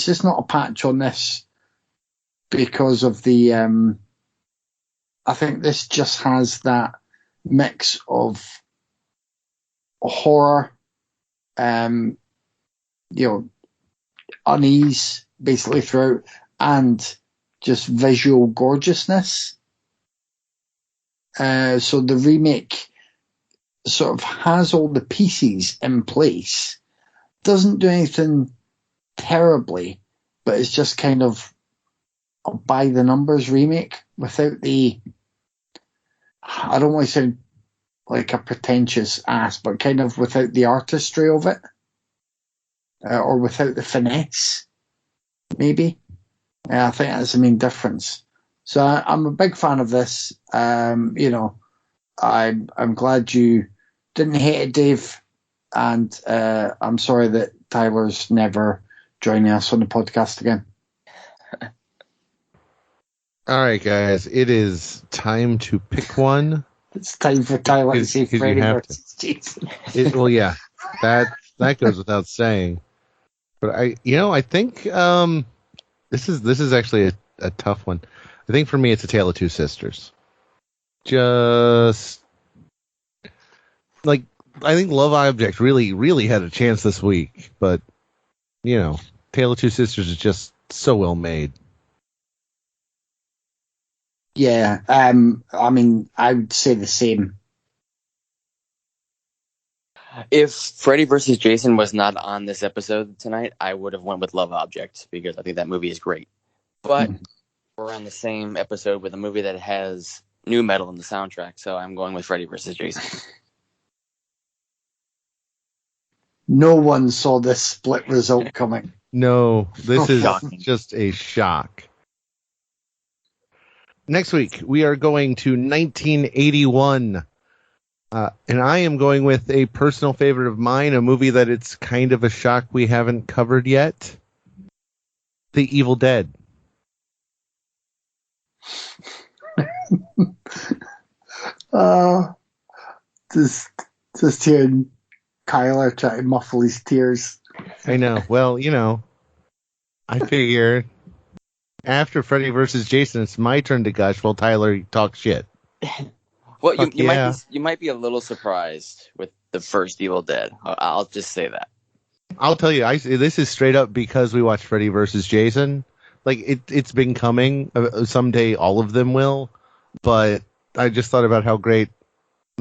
just not a patch on this because of the. I think this just has that mix of horror, unease basically throughout, and just visual gorgeousness. So the remake sort of has all the pieces in place, doesn't do anything terribly, but it's just kind of a by the numbers remake without the, I don't want to sound like a pretentious ass, but kind of without the artistry of it, or without the finesse, maybe. I think that's the main difference. So I'm a big fan of this. I'm glad you didn't hate it, Dave, and I'm sorry that Tyler's never joining us on the podcast again. All right, guys, it is time to pick one. It's time for Tyler to say Freddy versus Jason. Well, yeah, that goes without saying. But I think this is actually a tough one. I think for me, it's A Tale of Two Sisters. Just like I think Love Object really had a chance this week, but Tale of Two Sisters is just so well made. Yeah, I mean, I would say the same. If Freddy vs. Jason was not on this episode tonight, I would have went with Love Object because I think that movie is great. But we're on the same episode with a movie that has nu metal in the soundtrack, so I'm going with Freddy vs. Jason. No one saw this split result coming. No, this is shocking. Just a shock. Next week, we are going to 1981. And I am going with a personal favorite of mine, a movie that it's kind of a shock we haven't covered yet. The Evil Dead. Just hearing Kyler try to muffle his tears. I know. Well, I figure after Freddy vs. Jason, it's my turn to gush while Tyler talks shit. Well, you might be a little surprised with the first Evil Dead. I'll just say that. I'll tell you, this is straight up because we watched Freddy vs. Jason. Like it's been coming. Someday all of them will. But I just thought about how great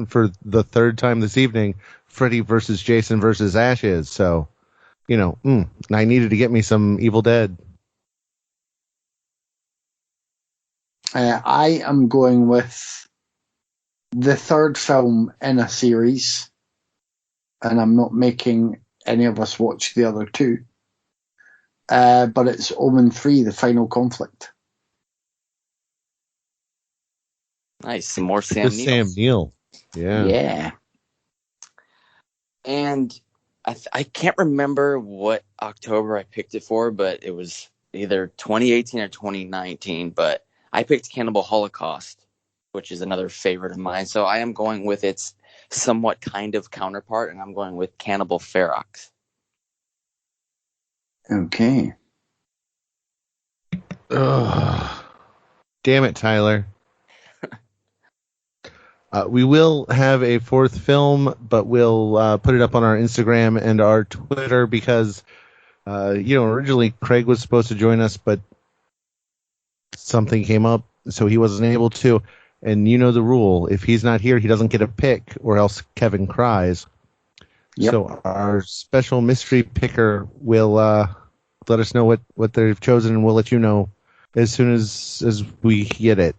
for the third time this evening, Freddy vs. Jason vs. Ash is. So, I needed to get me some Evil Dead. I am going with the third film in a series, and I'm not making any of us watch the other two. But it's Omen 3, The Final Conflict. Nice. Some more Sam Neill. Sam Neill. Yeah. Yeah. And I can't remember what October I picked it for, but it was either 2018 or 2019. But I picked Cannibal Holocaust, which is another favorite of mine. So I am going with its somewhat kind of counterpart, and I'm going with Cannibal Ferox. Okay. Ugh. Damn it, Tyler. We will have a fourth film, but we'll put it up on our Instagram and our Twitter because, originally Craig was supposed to join us, but something came up, so he wasn't able to. And you know the rule. If he's not here, he doesn't get a pick, or else Kevin cries. Yep. So our special mystery picker will let us know what they've chosen, and we'll let you know as soon as we get it.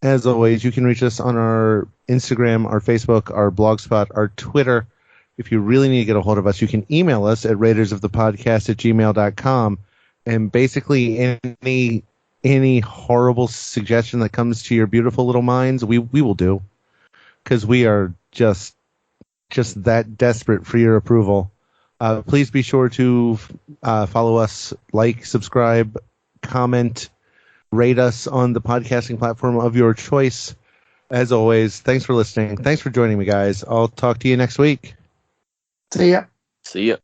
As always, you can reach us on our Instagram, our Facebook, our Blogspot, our Twitter. If you really need to get a hold of us, you can email us at raidersofthepodcast@gmail.com. And basically any horrible suggestion that comes to your beautiful little minds, we will do. Because we are just that desperate for your approval. Please be sure to follow us, like, subscribe, comment, rate us on the podcasting platform of your choice. As always, thanks for listening. Thanks for joining me, guys. I'll talk to you next week. See ya. See ya.